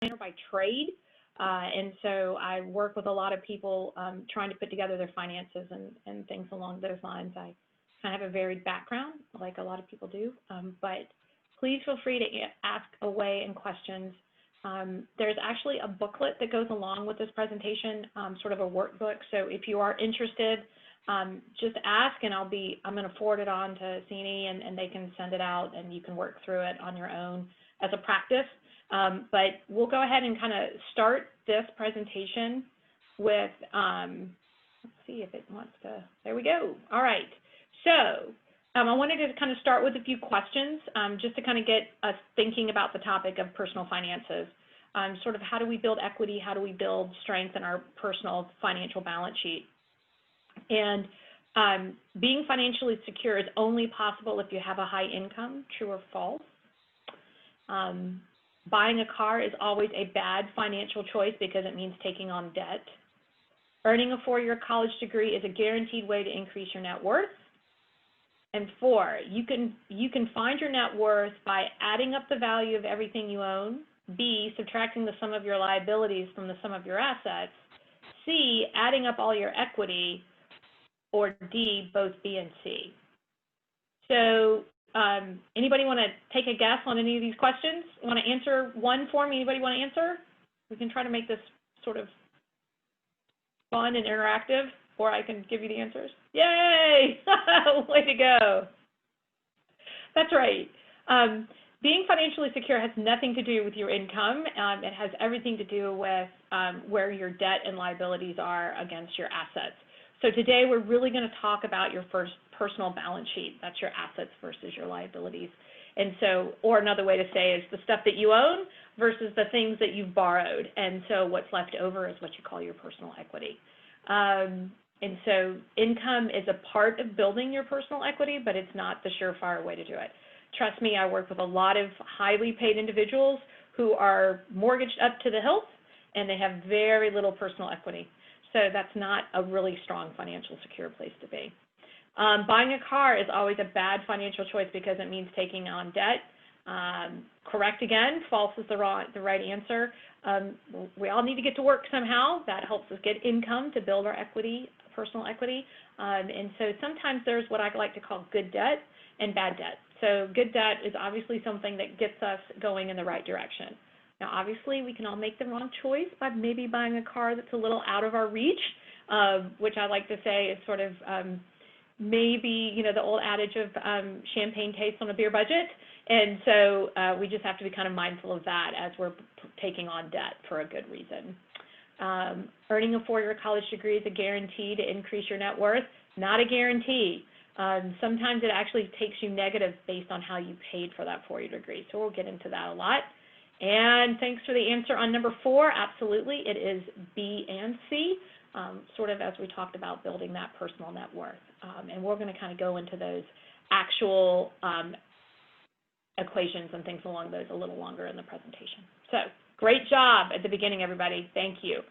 planner by trade, and so I work with a lot of people trying to put together their finances and things along those lines. I kind of have a varied background, like a lot of people do, but please feel free to ask away in questions. There's actually a booklet that goes along with this presentation, sort of a workbook. So if you are interested, just ask, and I'm going to forward it on to Sini, and they can send it out, and you can work through it on your own as a practice. But we'll go ahead and kind of start this presentation with, let's see if it wants to, there we go. All right. So I wanted to kind of start with a few questions, just to kind of get us thinking about the topic of personal finances. Sort of how do we build equity? How do we build strength in our personal financial balance sheet? And being financially secure is only possible if you have a high income, true or false? Buying a car is always a bad financial choice because it means taking on debt. Earning a four-year college degree is a guaranteed way to increase your net worth. And 4, you can find your net worth by adding up the value of everything you own. B, subtracting the sum of your liabilities from the sum of your assets. C, adding up all your equity. Or D, both B and C. So anybody want to take a guess on any of these questions? You want to answer one for me? Anybody want to answer? We can try to make this sort of fun and interactive, or I can give you the answers. Yay! Way to go. That's right. Being financially secure has nothing to do with your income. It has everything to do with where your debt and liabilities are against your assets. So today we're really going to talk about your first personal balance sheet. That's your assets versus your liabilities. And so, or another way to say is the stuff that you own versus the things that you've borrowed. And so what's left over is what you call your personal equity. And so income is a part of building your personal equity, but it's not the surefire way to do it. Trust me, I work with a lot of highly paid individuals who are mortgaged up to the hilt, and they have very little personal equity. So that's not a really strong financial secure place to be. Buying a car is always a bad financial choice because it means taking on debt. Correct again, false is the right answer. We all need to get to work somehow. That helps us get income to build our equity, personal equity. And so sometimes there's what I like to call good debt and bad debt. So good debt is obviously something that gets us going in the right direction. Now, obviously, we can all make the wrong choice by maybe buying a car that's a little out of our reach, which I like to say is sort of maybe, you know, the old adage of champagne tastes on a beer budget. And so we just have to be kind of mindful of that as we're taking on debt for a good reason. Earning a four-year college degree is a guarantee to increase your net worth. Not a guarantee. Sometimes it actually takes you negative based on how you paid for that four-year degree. So we'll get into that a lot. And thanks for the answer on number 4. Absolutely, it is B and C, sort of as we talked about building that personal net worth. And we're going to kind of go into those actual equations and things along those a little longer in the presentation. So great job at the beginning, everybody. Thank you.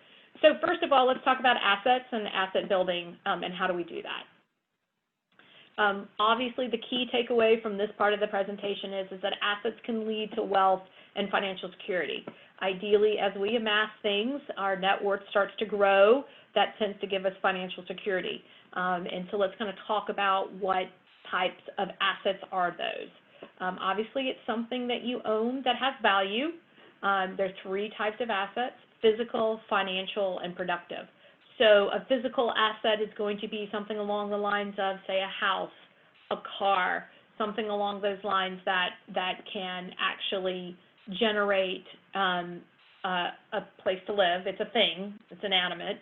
So first of all, let's talk about assets and asset building and how do we do that. Obviously, the key takeaway from this part of the presentation is that assets can lead to wealth and financial security. Ideally, as we amass things, our net worth starts to grow. That tends to give us financial security. And so let's kind of talk about what types of assets are those. Obviously, it's something that you own that has value. There are 3 types of assets: physical, financial, and productive. So a physical asset is going to be something along the lines of, say, a house, a car, something along those lines that can actually generate a place to live. It's a thing. It's inanimate.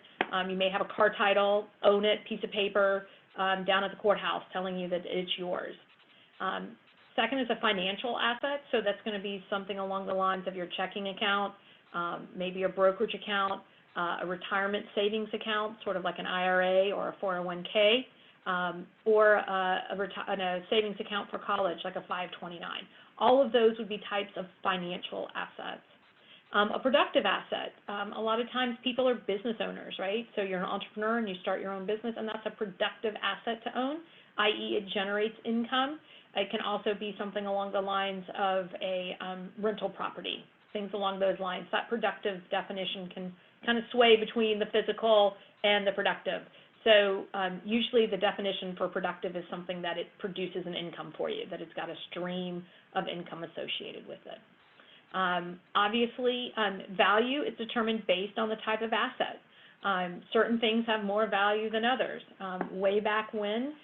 You may have a car title, own it, piece of paper down at the courthouse telling you that it's yours. Second is a financial asset. So that's going to be something along the lines of your checking account, maybe a brokerage account, a retirement savings account, sort of like an IRA or a 401k, or a savings account for college, like a 529. All of those would be types of financial assets. A productive asset, a lot of times people are business owners, right? So you're an entrepreneur and you start your own business, and that's a productive asset to own, i.e. it generates income. It can also be something along the lines of a rental property. things along those lines. That productive definition can kind of sway between the physical and the productive. So usually the definition for productive is something that it produces an income for you, that it's got a stream of income associated with it. Obviously, value is determined based on the type of asset. Certain things have more value than others. Way back when,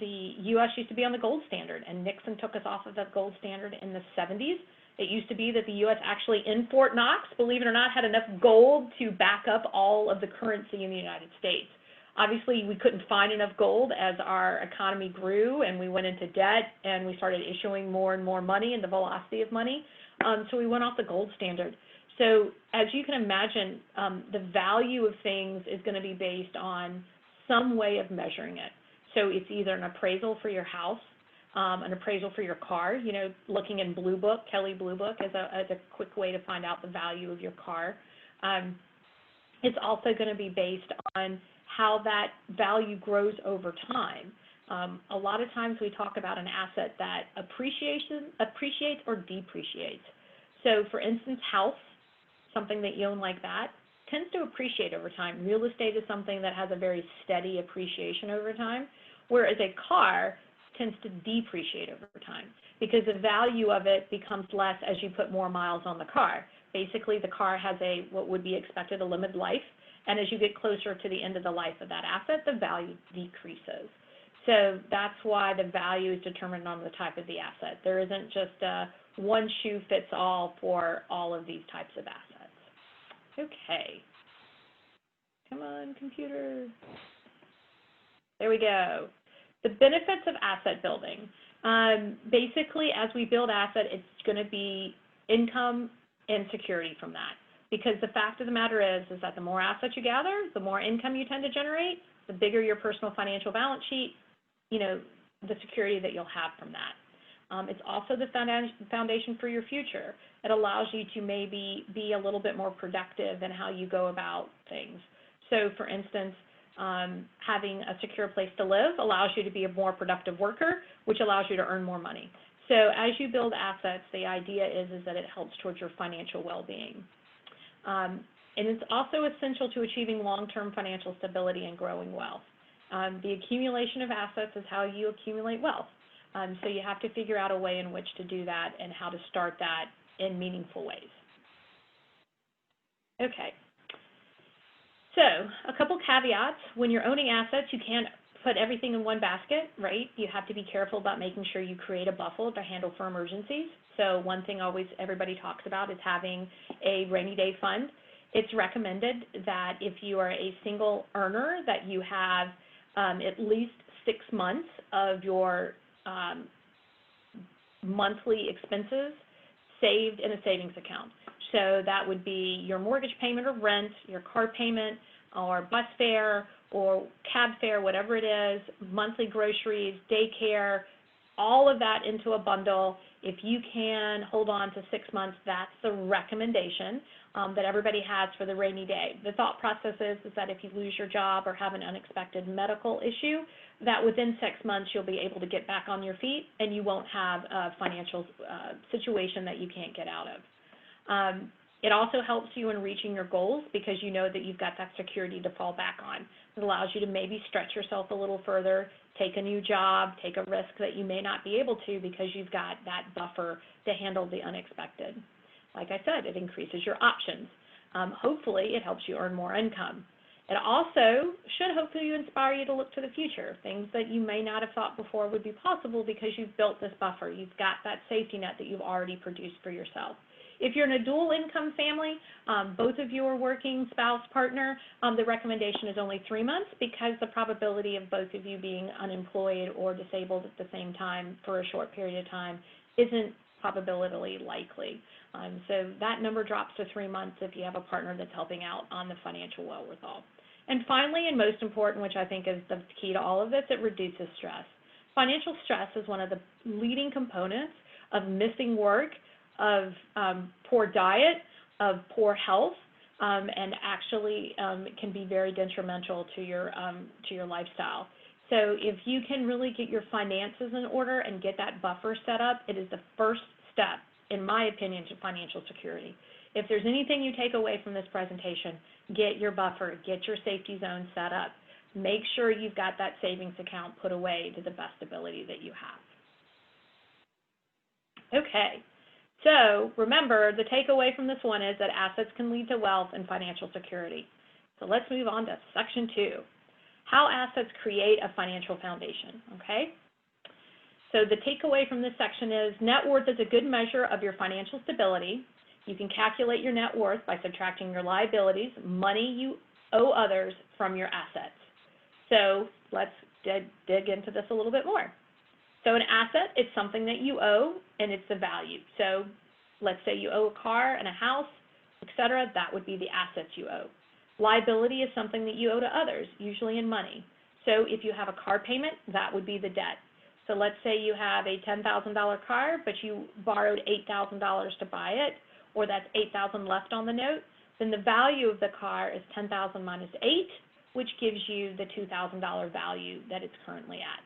the U.S. used to be on the gold standard, and Nixon took us off of that gold standard in the 70s. It used to be that the U.S. actually in Fort Knox, believe it or not, had enough gold to back up all of the currency in the United States. Obviously, we couldn't find enough gold as our economy grew and we went into debt and we started issuing more and more money and the velocity of money. So we went off the gold standard. So as you can imagine, the value of things is going to be based on some way of measuring it. So it's either an appraisal for your house, an appraisal for your car. You know, looking in Blue Book, Kelley Blue Book, is a quick way to find out the value of your car. It's also going to be based on how that value grows over time. A lot of times we talk about an asset that appreciates or depreciates. So for instance, house, something that you own like that, tends to appreciate over time. Real estate is something that has a very steady appreciation over time, whereas a car tends to depreciate over time because the value of it becomes less as you put more miles on the car. Basically, the car has what would be expected a limited life, and as you get closer to the end of the life of that asset, the value decreases. So that's why the value is determined on the type of the asset. There isn't just a one shoe fits all for all of these types of assets. Okay. Come on, computer. There we go. The benefits of asset building. Basically, as we build asset, it's going to be income and security from that. Because the fact of the matter is that the more assets you gather, the more income you tend to generate, the bigger your personal financial balance sheet, you know, the security that you'll have from that. It's also the foundation for your future. It allows you to maybe be a little bit more productive in how you go about things. So for instance, having a secure place to live allows you to be a more productive worker, which allows you to earn more money. So as you build assets, the idea is that it helps towards your financial well-being. And it's also essential to achieving long-term financial stability and growing wealth. The accumulation of assets is how you accumulate wealth. So you have to figure out a way in which to do that and how to start that in meaningful ways. Okay. So a couple caveats. When you're owning assets, you can't put everything in one basket, right? You have to be careful about making sure you create a buffer to handle for emergencies. So one thing always everybody talks about is having a rainy day fund. It's recommended that if you are a single earner that you have at least 6 months of your monthly expenses saved in a savings account. So that would be your mortgage payment or rent, your car payment or bus fare or cab fare, whatever it is, monthly groceries, daycare, all of that into a bundle. If you can hold on to 6 months, that's the recommendation that everybody has for the rainy day. The thought process is that if you lose your job or have an unexpected medical issue, that within 6 months you'll be able to get back on your feet and you won't have a financial situation that you can't get out of. It also helps you in reaching your goals because you know that you've got that security to fall back on. It allows you to maybe stretch yourself a little further, take a new job, take a risk that you may not be able to because you've got that buffer to handle the unexpected. Like I said, it increases your options. Hopefully, it helps you earn more income. It also should hopefully inspire you to look to the future, things that you may not have thought before would be possible because you've built this buffer. You've got that safety net that you've already produced for yourself. If you're in a dual income family, both of you are working, spouse, partner, the recommendation is only 3 months because the probability of both of you being unemployed or disabled at the same time for a short period of time isn't probability likely. So that number drops to 3 months if you have a partner that's helping out on the financial wherewithal. And finally, and most important, which I think is the key to all of this, it reduces stress. Financial stress is one of the leading components of missing work, of poor diet, of poor health, and actually can be very detrimental to your lifestyle. So if you can really get your finances in order and get that buffer set up, it is the first step in my opinion, to financial security. If there's anything you take away from this presentation, get your buffer, get your safety zone set up. Make sure you've got that savings account put away to the best ability that you have. Okay, so remember, the takeaway from this one is that assets can lead to wealth and financial security. So let's move on to section 2, how assets create a financial foundation, okay? So the takeaway from this section is net worth is a good measure of your financial stability. You can calculate your net worth by subtracting your liabilities, money you owe others, from your assets. So let's dig into this a little bit more. So an asset is something that you owe, and it's the value. So let's say you owe a car and a house, etc. That would be the assets you owe. Liability is something that you owe to others, usually in money. So if you have a car payment, that would be the debt. So let's say you have a $10,000 car, but you borrowed $8,000 to buy it, or that's $8,000 left on the note, then the value of the car is $10,000 minus 8, which gives you the $2,000 value that it's currently at.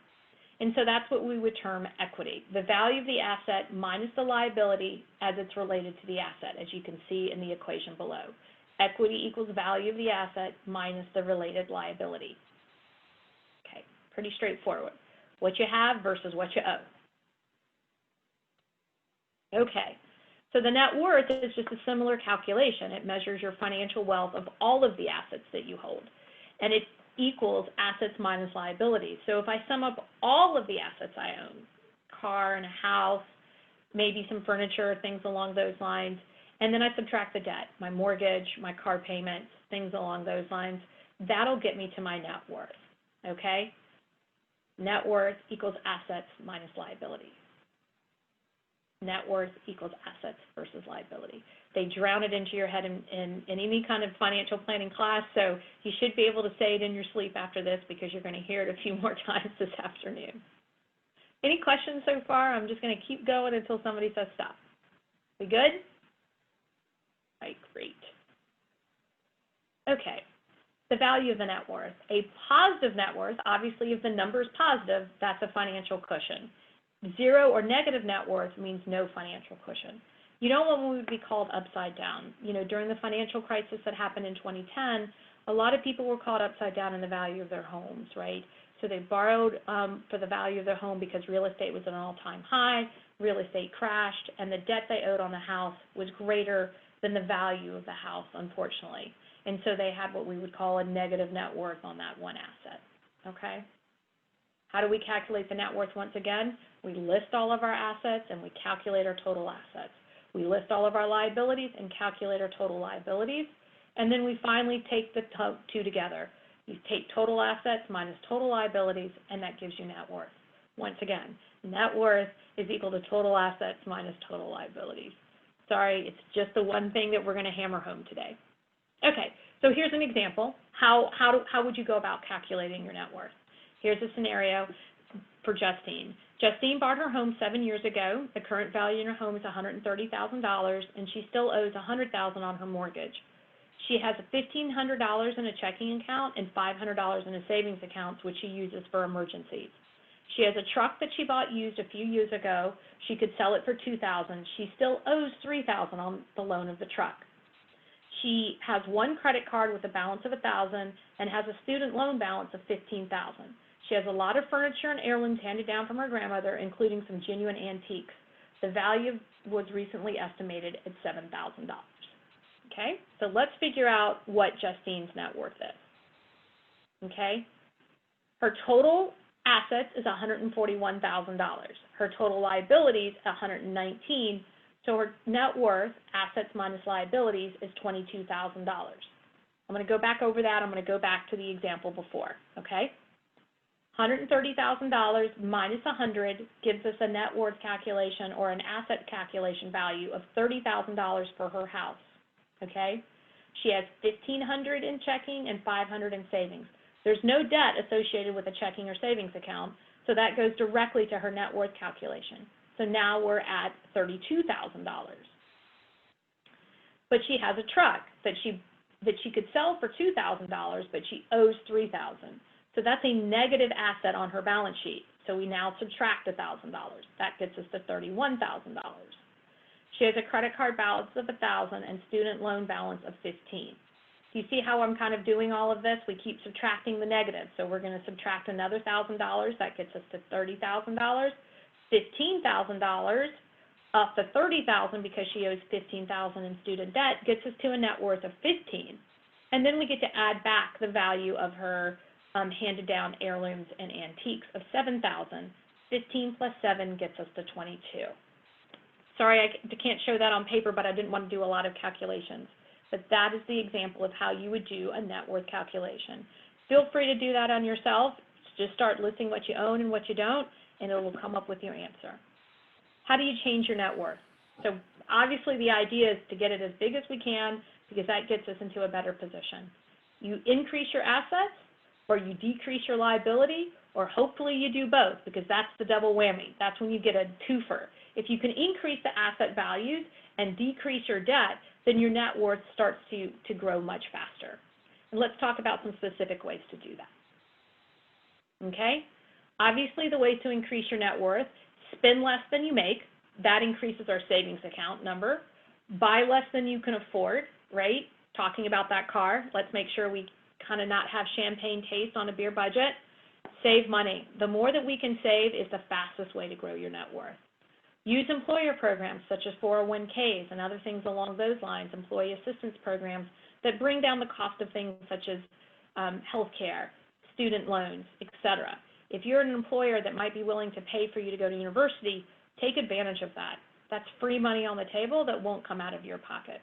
And so that's what we would term equity, the value of the asset minus the liability as it's related to the asset, as you can see in the equation below. Equity equals value of the asset minus the related liability. Okay, pretty straightforward. What you have versus what you owe. Okay, so the net worth is just a similar calculation. It measures your financial wealth of all of the assets that you hold, and it equals assets minus liabilities. So if I sum up all of the assets I own, car and a house, maybe some furniture, things along those lines, and then I subtract the debt, my mortgage, my car payments, things along those lines, that'll get me to my net worth, okay? Net worth equals assets minus liability. Net worth equals assets versus liability. They drown it into your head in any kind of financial planning class, so you should be able to say it in your sleep after this because you're going to hear it a few more times this afternoon. Any questions so far? I'm just going to keep going until somebody says stop. We good? All right, great. Okay, the value of the net worth. A positive net worth, obviously if the number is positive, that's a financial cushion. Zero or negative net worth means no financial cushion. You don't want what would be called upside down. You know, during the financial crisis that happened in 2010, a lot of people were caught upside down in the value of their homes, right? So they borrowed for the value of their home because real estate was at an all-time high, real estate crashed, and the debt they owed on the house was greater than the value of the house, unfortunately. And so they had what we would call a negative net worth on that one asset, okay? How do we calculate the net worth once again? We list all of our assets and we calculate our total assets. We list all of our liabilities and calculate our total liabilities. And then we finally take the two together. You take total assets minus total liabilities, and that gives you net worth. Once again, net worth is equal to total assets minus total liabilities. Sorry, it's just the one thing that we're going to hammer home today. Okay, so here's an example. How would you go about calculating your net worth? Here's a scenario for Justine. Justine bought her home 7 years ago. The current value in her home is $130,000, and she still owes $100,000 on her mortgage. She has $1,500 in a checking account and $500 in a savings account, which she uses for emergencies. She has a truck that she bought used a few years ago. She could sell it for $2,000. She still owes $3,000 on the loan of the truck. She has one credit card with a balance of $1,000 and has a student loan balance of $15,000. She has a lot of furniture and heirlooms handed down from her grandmother, including some genuine antiques. The value was recently estimated at $7,000. Okay, so let's figure out what Justine's net worth is. Okay, her total assets is $141,000. Her total liabilities $119,000. So her net worth, assets minus liabilities, is $22,000. I'm going to go back over that. I'm going to go back to the example before. Okay, $130,000 minus 100 gives us a net worth calculation or an asset calculation value of $30,000 for her house. Okay, she has $1,500 in checking and $500 in savings. There's no debt associated with a checking or savings account, so that goes directly to her net worth calculation. So now we're at $32,000. But she has a truck that she could sell for $2,000, but she owes $3,000. So that's a negative asset on her balance sheet. So we now subtract $1,000. That gets us to $31,000. She has a credit card balance of $1,000 and student loan balance of $15,000. Do you see how I'm kind of doing all of this? We keep subtracting the negative. So we're going to subtract another $1,000. That gets us to $30,000. $15,000 off the $30,000 because she owes $15,000 in student debt gets us to a net worth of $15,000. And then we get to add back the value of her handed down heirlooms and antiques of $7,000. 15 plus 7 gets us to 22. Sorry, I can't show that on paper, but I didn't want to do a lot of calculations. But that is the example of how you would do a net worth calculation. Feel free to do that on yourself. Just start listing what you own and what you don't, and it will come up with your answer. How do you change your net worth? So obviously the idea is to get it as big as we can because that gets us into a better position. You increase your assets, or you decrease your liability, or hopefully you do both because that's the double whammy. That's when you get a twofer. If you can increase the asset values and decrease your debt, then your net worth starts to grow much faster. And let's talk about some specific ways to do that. Okay? Obviously, the ways to increase your net worth: spend less than you make. That increases our savings account number. Buy less than you can afford, right? Talking about that car, let's make sure we kind of not have champagne taste on a beer budget. Save money. The more that we can save is the fastest way to grow your net worth. Use employer programs such as 401ks and other things along those lines, employee assistance programs that bring down the cost of things such as health care, student loans, etc. If you're an employer that might be willing to pay for you to go to university, take advantage of that. That's free money on the table that won't come out of your pocket.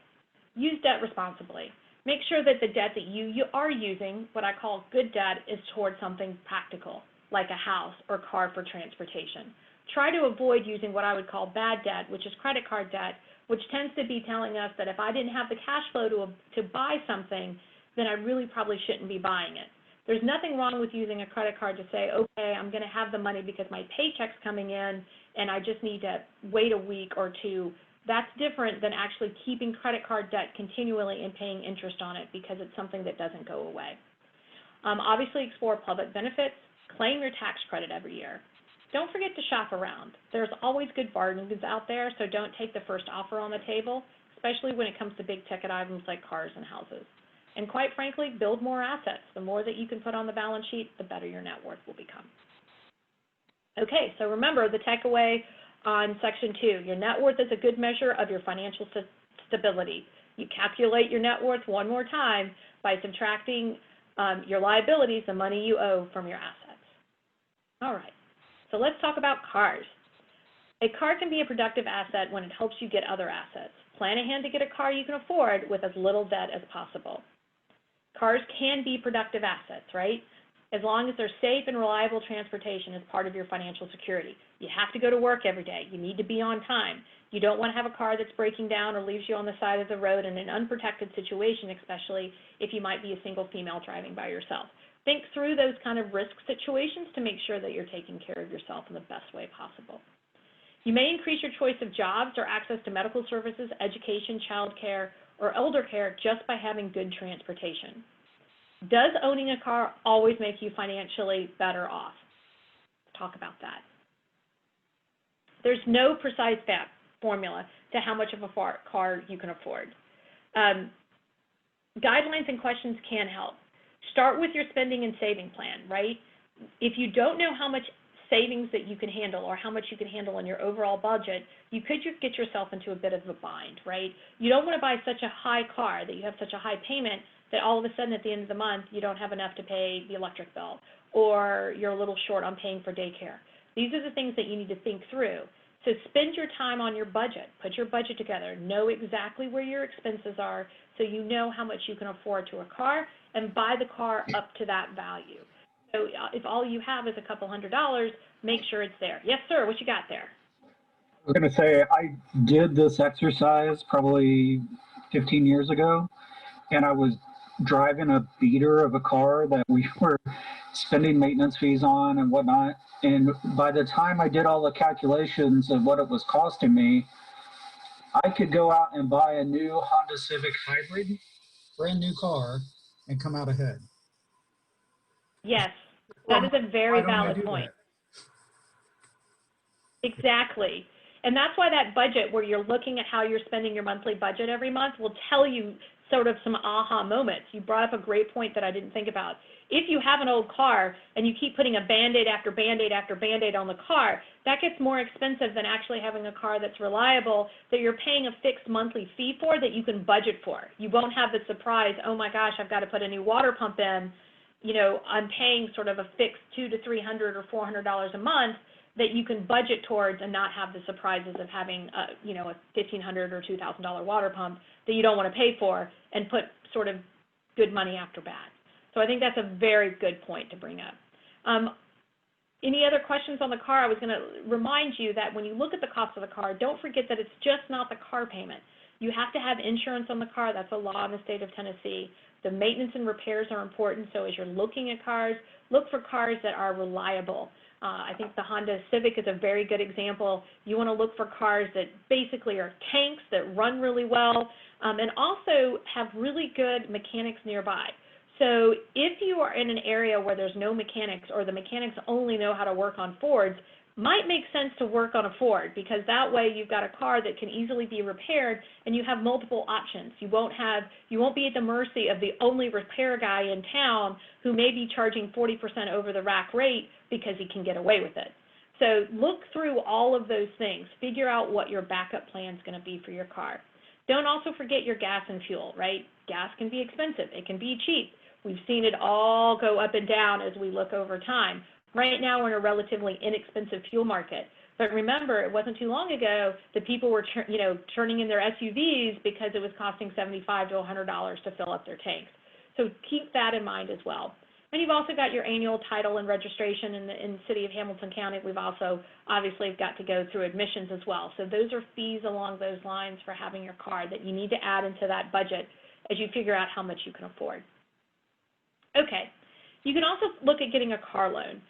Use debt responsibly. Make sure that the debt that you are using, what I call good debt, is towards something practical, like a house or car for transportation. Try to avoid using what I would call bad debt, which is credit card debt, which tends to be telling us that if I didn't have the cash flow to buy something, then I really probably shouldn't be buying it. There's nothing wrong with using a credit card to say, okay, I'm going to have the money because my paycheck's coming in and I just need to wait a week or two. That's different than actually keeping credit card debt continually and paying interest on it because it's something that doesn't go away. Obviously, explore public benefits. Claim your tax credit every year. Don't forget to shop around. There's always good bargains out there, so don't take the first offer on the table, especially when it comes to big ticket items like cars and houses. And quite frankly, build more assets. The more that you can put on the balance sheet, the better your net worth will become. Okay, so remember the takeaway on Section 2. Your net worth is a good measure of your financial stability. You calculate your net worth one more time by subtracting your liabilities, the money you owe, from your assets. All right, so let's talk about cars. A car can be a productive asset when it helps you get other assets. Plan ahead to get a car you can afford with as little debt as possible. Cars can be productive assets, right? As long as they're safe and reliable transportation as part of your financial security. You have to go to work every day. You need to be on time. You don't want to have a car that's breaking down or leaves you on the side of the road in an unprotected situation, especially if you might be a single female driving by yourself. Think through those kind of risk situations to make sure that you're taking care of yourself in the best way possible. You may increase your choice of jobs or access to medical services, education, child care, or elder care just by having good transportation. Does owning a car always make you financially better off? Talk about that. There's no precise formula to how much of a car you can afford. Guidelines and questions can help. Start with your spending and saving plan, right? If you don't know how much savings that you can handle or how much you can handle in your overall budget, you could just get yourself into a bit of a bind, right? You don't want to buy such a high car that you have such a high payment that all of a sudden at the end of the month you don't have enough to pay the electric bill or you're a little short on paying for daycare. These are the things that you need to think through. So spend your time on your budget. Put your budget together. Know exactly where your expenses are so you know how much you can afford to a car and buy the car up to that value. So if all you have is a couple $100, make sure it's there. Yes, sir. What you got there? I was going to say, I did this exercise probably 15 years ago, and I was driving a beater of a car that we were spending maintenance fees on and whatnot. And by the time I did all the calculations of what it was costing me, I could go out and buy a new Honda Civic Hybrid, brand new car, and come out ahead. Yes, that is a very valid point. Exactly. And that's why that budget, where you're looking at how you're spending your monthly budget every month, will tell you sort of some aha moments. You brought up a great point that I didn't think about. If you have an old car and you keep putting a Band-Aid after Band-Aid after Band-Aid on the car, that gets more expensive than actually having a car that's reliable, that you're paying a fixed monthly fee for, that you can budget for. You won't have the surprise, oh my gosh, I've got to put a new water pump in. You know, I'm paying sort of a fixed $200 to $300 or $400 a month that you can budget towards and not have the surprises of having a, you know, a $1,500 or $2,000 water pump that you don't want to pay for and put sort of good money after bad. So I think that's a very good point to bring up. Any other questions on the car? I was going to remind you that when you look at the cost of the car, don't forget that it's just not the car payment. You have to have insurance on the car. That's a law in the state of Tennessee. The maintenance and repairs are important, so as you're looking at cars, look for cars that are reliable. I think the Honda Civic is a very good example. You want to look for cars that basically are tanks that run really well, and also have really good mechanics nearby. So if you are in an area where there's no mechanics, or the mechanics only know how to work on Fords, might make sense to work on a Ford, because that way you've got a car that can easily be repaired and you have multiple options. You won't be at the mercy of the only repair guy in town who may be charging 40% over the rack rate because he can get away with it. So look through all of those things. Figure out what your backup plan is going to be for your car. Don't also forget your gas and fuel, right? Gas can be expensive. It can be cheap. We've seen it all go up and down as we look over time. Right now, we're in a relatively inexpensive fuel market. But remember, it wasn't too long ago that people were turning in their SUVs because it was costing $75 to $100 to fill up their tanks. So keep that in mind as well. And you've also got your annual title and registration in the city of Hamilton County. We've also obviously got to go through admissions as well. So those are fees along those lines for having your car that you need to add into that budget as you figure out how much you can afford. Okay, you can also look at getting a car loan.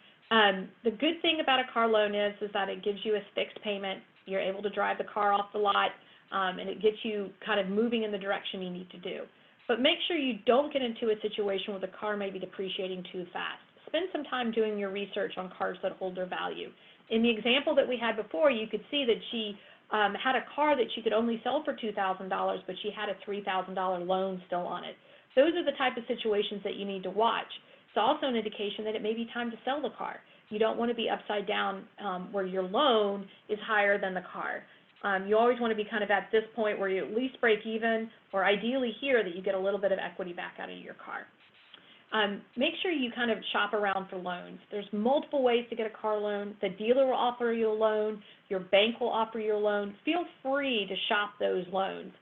The good thing about a car loan is that it gives you a fixed payment. You're able to drive the car off the lot, and it gets you kind of moving in the direction you need to do. But make sure you don't get into a situation where the car may be depreciating too fast. Spend some time doing your research on cars that hold their value. In the example that we had before, you could see that she had a car that she could only sell for $2,000, but she had a $3,000 loan still on it. Those are the type of situations that you need to watch. It's also an indication that it may be time to sell the car. You don't want to be upside down where your loan is higher than the car. You always want to be kind of at this point where you at least break even, or ideally here that you get a little bit of equity back out of your car. Make sure you kind of shop around for loans. There's multiple ways to get a car loan. The dealer will offer you a loan. Your bank will offer you a loan. Feel free to shop those loans.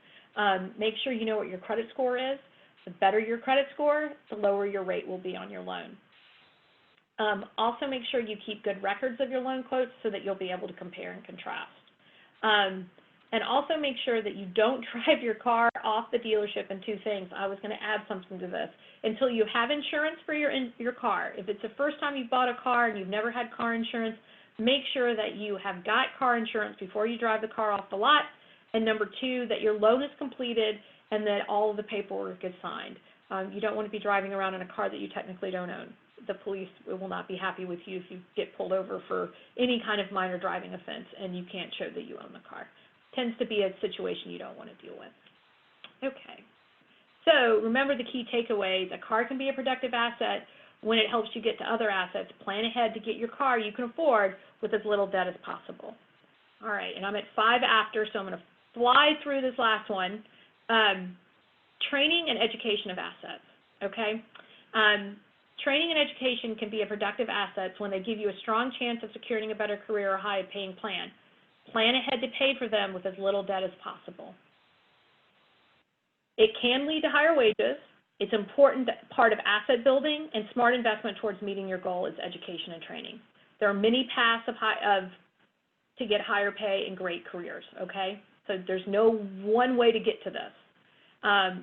Make sure you know what your credit score is. The better your credit score, the lower your rate will be on your loan. Also make sure you keep good records of your loan quotes so that you'll be able to compare and contrast. And also make sure that you don't drive your car off the dealership. And two things, I was going to add something to this. Until you have insurance for your car, if it's the first time you bought a car and you've never had car insurance, make sure that you have got car insurance before you drive the car off the lot. And number two, that your loan is completed and that all of the paperwork is signed. You don't want to be driving around in a car that you technically don't own. The police will not be happy with you if you get pulled over for any kind of minor driving offense and you can't show that you own the car. Tends to be a situation you don't want to deal with. Okay. So remember the key takeaways. A car can be a productive asset when it helps you get to other assets. Plan ahead to get your car you can afford with as little debt as possible. All right, and I'm at 5 after, so I'm going to fly through this last one. Training and education of assets, okay? Training and education can be a productive assets when they give you a strong chance of securing a better career or high-paying plan. Plan ahead to pay for them with as little debt as possible. It can lead to higher wages. It's an important part of asset building, and smart investment towards meeting your goal is education and training. There are many paths to get higher pay and great careers, okay? So there's no one way to get to this.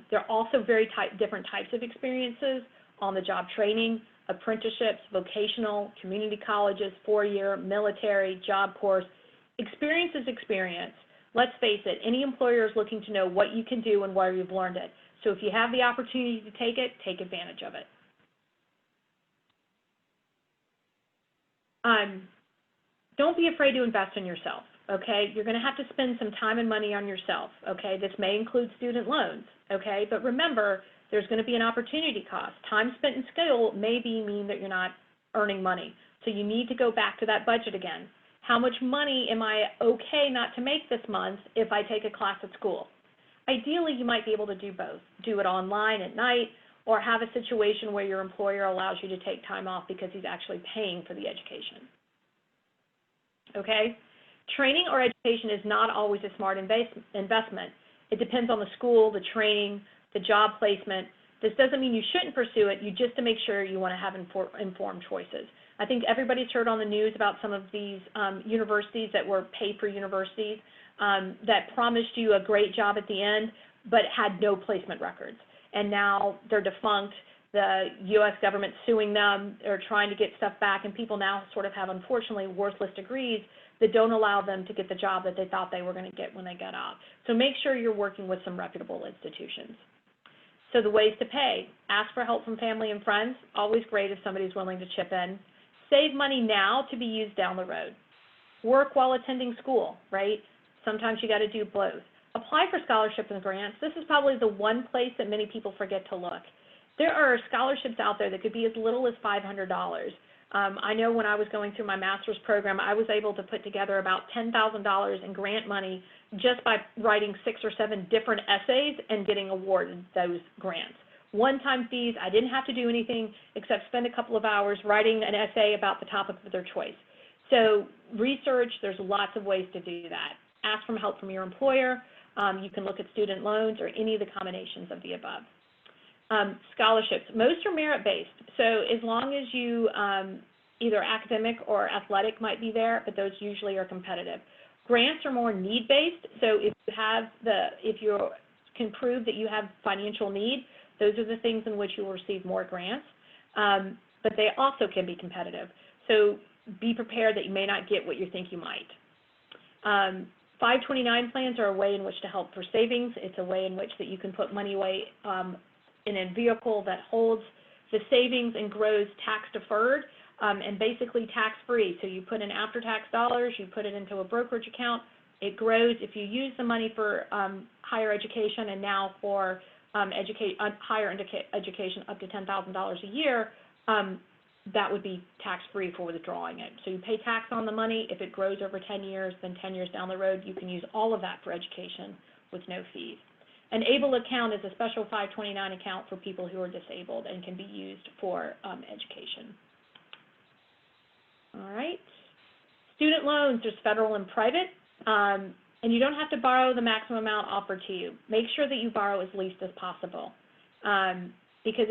There are also very different types of experiences: on-the-job training, apprenticeships, vocational, community colleges, 4-year, military, job course. Experience is experience. Let's face it, any employer is looking to know what you can do and where you've learned it. So if you have the opportunity to take it, take advantage of it. Don't be afraid to invest in yourself. okay? You're going to have to spend some time and money on yourself, okay? This may include student loans, okay? But remember, there's going to be an opportunity cost. Time spent in school may mean that you're not earning money. So you need to go back to that budget again. How much money am I okay not to make this month if I take a class at school? Ideally, you might be able to do both. Do it online at night, or have a situation where your employer allows you to take time off because he's actually paying for the education. Okay? Training or education is not always a smart investment. It depends on the school, the training, the job placement. This doesn't mean you shouldn't pursue it, you just to make sure you want to have informed choices. I think everybody's heard on the news about some of these universities that were paper universities that promised you a great job at the end, but had no placement records. And now they're defunct. The U.S. government's suing them. They're trying to get stuff back, and people now sort of have, unfortunately, worthless degrees that don't allow them to get the job that they thought they were going to get when they got out. So make sure you're working with some reputable institutions. So the ways to pay: ask for help from family and friends. Always great if somebody's willing to chip in. Save money now to be used down the road. Work while attending school, right? Sometimes you got to do both. Apply for scholarships and grants. This is probably the one place that many people forget to look. There are scholarships out there that could be as little as $500. I know when I was going through my master's program, I was able to put together about $10,000 in grant money just by writing 6 or 7 different essays and getting awarded those grants. One-time fees, I didn't have to do anything except spend a couple of hours writing an essay about the topic of their choice. So research, there's lots of ways to do that. Ask for help from your employer. You can look at student loans or any of the combinations of the above. Scholarships, most are merit-based. So as long as you, either academic or athletic might be there, but those usually are competitive. Grants are more need-based. So if you can prove that you have financial need, those are the things in which you will receive more grants, but they also can be competitive. So be prepared that you may not get what you think you might. 529 plans are a way in which to help for savings. It's a way in which that you can put money away in a vehicle that holds the savings and grows tax-deferred and basically tax-free. So you put in after-tax dollars, you put it into a brokerage account, it grows. If you use the money for higher education and now for higher education up to $10,000 a year, that would be tax-free for withdrawing it. So you pay tax on the money. If it grows over 10 years, then 10 years down the road, you can use all of that for education with no fees. An ABLE account is a special 529 account for people who are disabled and can be used for education. All right. Student loans, there's federal and private. And you don't have to borrow the maximum amount offered to you. Make sure that you borrow as least as possible because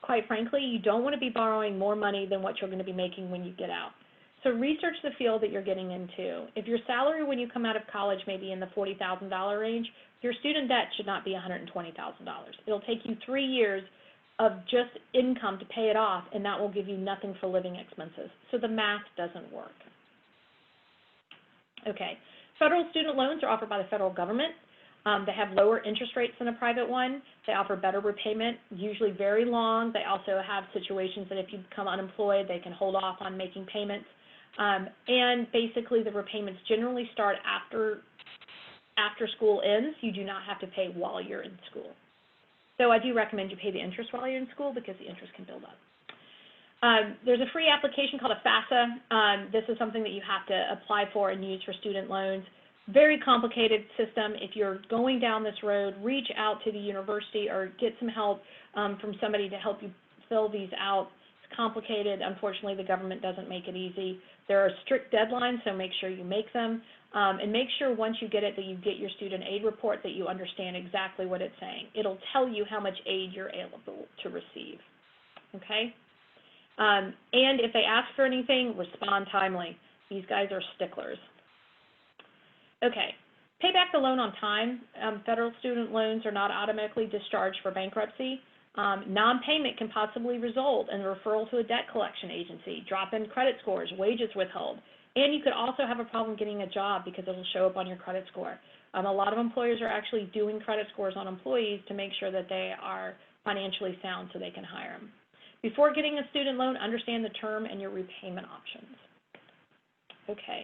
quite frankly, you don't want to be borrowing more money than what you're going to be making when you get out. So research the field that you're getting into. If your salary when you come out of college may be in the $40,000 range, your student debt should not be $120,000. It'll take you 3 years of just income to pay it off, and that will give you nothing for living expenses. So the math doesn't work. Okay. Federal student loans are offered by the federal government. They have lower interest rates than a private one. They offer better repayment, usually very long. They also have situations that if you become unemployed, they can hold off on making payments. And basically, the repayments generally start after school ends. You do not have to pay while you're in school. So I do recommend you pay the interest while you're in school because the interest can build up. There's a free application called a FAFSA. This is something that you have to apply for and use for student loans. Very complicated system. If you're going down this road, reach out to the university or get some help from somebody to help you fill these out. It's complicated. Unfortunately, the government doesn't make it easy. There are strict deadlines, so make sure you make them. And make sure once you get it that you get your student aid report, that you understand exactly what it's saying. It'll tell you how much aid you're able to receive. Okay? And if they ask for anything, respond timely. These guys are sticklers. Okay, pay back the loan on time. Federal student loans are not automatically discharged for bankruptcy. Non-payment can possibly result in referral to a debt collection agency, drop in credit scores, wages withheld, and you could also have a problem getting a job because it will show up on your credit score. A lot of employers are actually doing credit scores on employees to make sure that they are financially sound so they can hire them. Before getting a student loan, understand the term and your repayment options. Okay.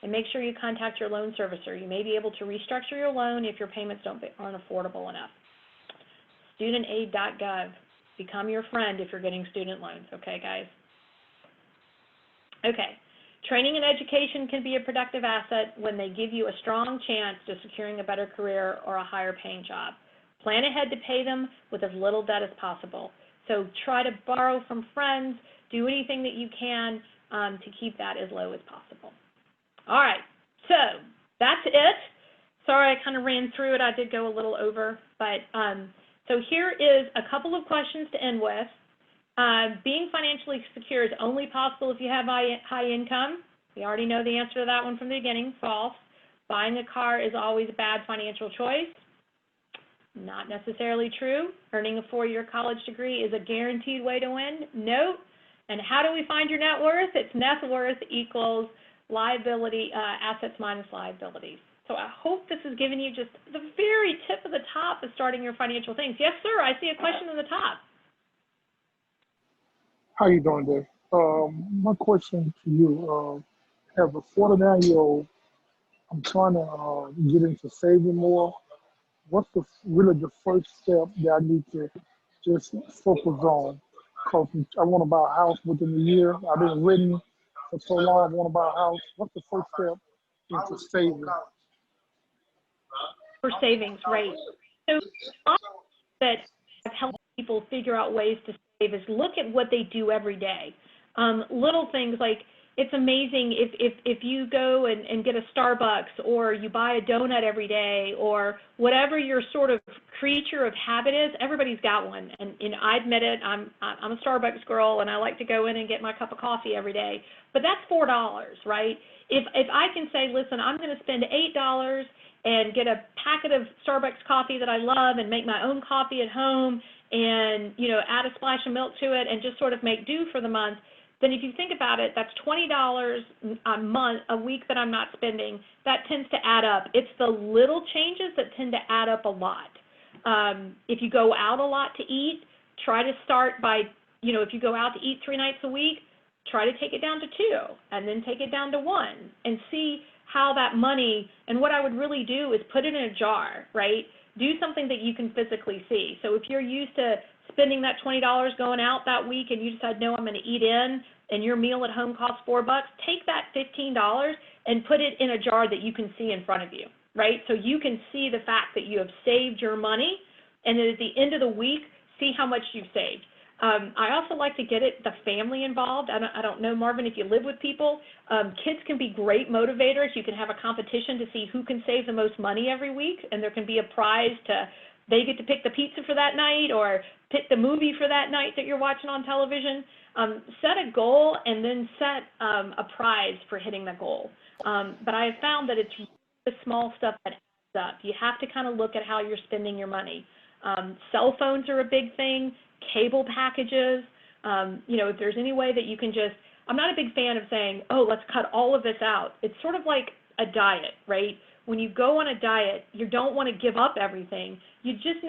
and make sure you contact your loan servicer. You may be able to restructure your loan if your payments aren't affordable enough. Studentaid.gov. Become your friend if you're getting student loans, okay, guys? Okay. Training and education can be a productive asset when they give you a strong chance to securing a better career or a higher paying job. Plan ahead to pay them with as little debt as possible. So try to borrow from friends, do anything that you can to keep that as low as possible. All right, so that's it. Sorry, I kind of ran through it. I did go a little over, but so here is a couple of questions to end with. Being financially secure is only possible if you have high income. We already know the answer to that one from the beginning, false. Buying a car is always a bad financial choice. Not necessarily true. Earning a 4-year college degree is a guaranteed way to win. Nope. And how do we find your net worth? It's net worth equals liability, assets minus liabilities. So I hope this has given you just the very tip of the top of starting your financial things. Yes, sir, I see a question on the top. How you doing, Dave? My question to you, I have a 49-year-old. I'm trying to get into saving more. What's really the first step that I need to just focus on? Because I want to buy a house within a year. I've been renting for so long. I want to buy a house. What's the first step into saving? For savings, right. So that I've helped people figure out ways to save is look at what they do every day. Little things like, it's amazing if you go and get a Starbucks, or you buy a donut every day, or whatever your sort of creature of habit is. Everybody's got one, and I admit it. I'm a Starbucks girl, and I like to go in and get my cup of coffee every day. But that's $4, right? If I can say, listen, I'm going to spend $8 and get a packet of Starbucks coffee that I love, and make my own coffee at home, and add a splash of milk to it, and just sort of make do for the month, then if you think about it, that's $20 a week that I'm not spending. That tends to add up. It's the little changes that tend to add up a lot. If you go out a lot to eat, try to start by, if you go out to eat 3 nights a week, try to take it down to 2, and then take it down to 1, and see how that money, and what I would really do is put it in a jar, right? Do something that you can physically see. So if you're used to spending that $20 going out that week, and you decide, no, I'm going to eat in, and your meal at home costs $4, take that $15 and put it in a jar that you can see in front of you, right? So you can see the fact that you have saved your money, and then at the end of the week, see how much you've saved. I also like to get the family involved. I don't know, Marvin, if you live with people, kids can be great motivators. You can have a competition to see who can save the most money every week, and there can be a prize they get to pick the pizza for that night, or pick the movie for that night that you're watching on television. Set a goal, and then set a prize for hitting the goal. But I have found that it's the small stuff that adds up. You have to kind of look at how you're spending your money. Cell phones are a big thing, cable packages. If there's any way that you can just, I'm not a big fan of saying, oh, let's cut all of this out. It's sort of like a diet, right? When you go on a diet, you don't want to give up everything. You just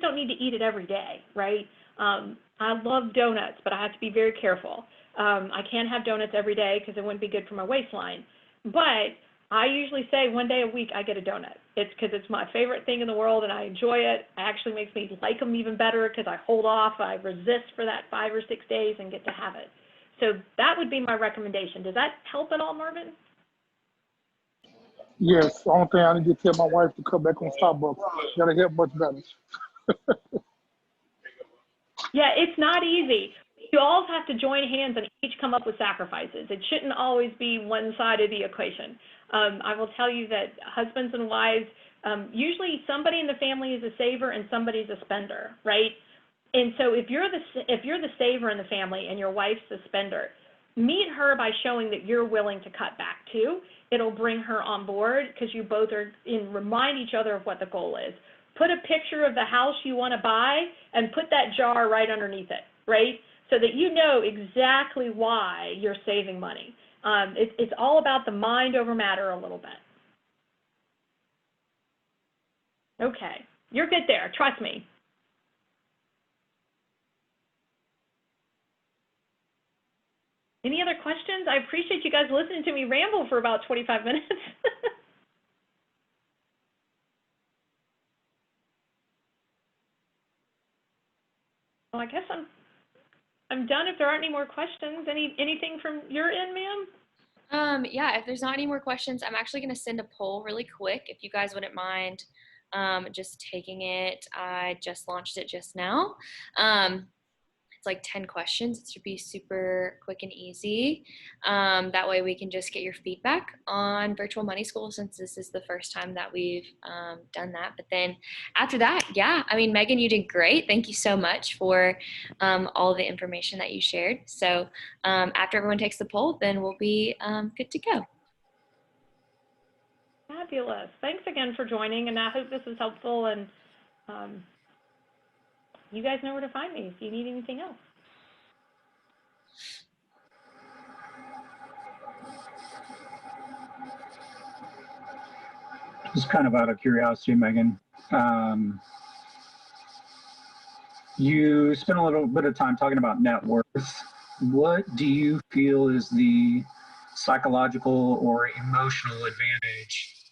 don't need to eat it every day, right? I love donuts, but I have to be very careful. I can't have donuts every day because it wouldn't be good for my waistline. But I usually say one day a week I get a donut. It's because it's my favorite thing in the world, and I enjoy it. It actually makes me like them even better because I hold off. I resist for that 5 or 6 days and get to have it. So that would be my recommendation. Does that help at all, Marvin? Yes, the only thing I need to tell my wife to cut back on Starbucks. That'll help much better. Yeah, it's not easy. You all have to join hands and each come up with sacrifices. It shouldn't always be one side of the equation. I will tell you that husbands and wives, usually somebody in the family is a saver and somebody's a spender, right? And so if you're the saver in the family and your wife's the spender, meet her by showing that you're willing to cut back too. It'll bring her on board because you both are remind each other of what the goal is. Put a picture of the house you want to buy and put that jar right underneath it, right? So that you know exactly why you're saving money. It's all about the mind over matter a little bit. Okay, you're good there, trust me. Any other questions? I appreciate you guys listening to me ramble for about 25 minutes. Well, I guess I'm done if there aren't any more questions. Anything from your end, ma'am? Yeah, if there's not any more questions, I'm actually going to send a poll really quick if you guys wouldn't mind just taking it. I just launched it just now. It's like 10 questions. It should be super quick and easy. That way we can just get your feedback on virtual money school, since this is the first time that we've done that. But then after that, yeah, I mean, Megan, you did great. Thank you so much for all the information that you shared. So after everyone takes the poll, then we'll be good to go. Fabulous. Thanks again for joining, and I hope this was helpful, and you guys know where to find me if you need anything else. Just kind of out of curiosity, Megan, you spent a little bit of time talking about net worth. What do you feel is the psychological or emotional advantage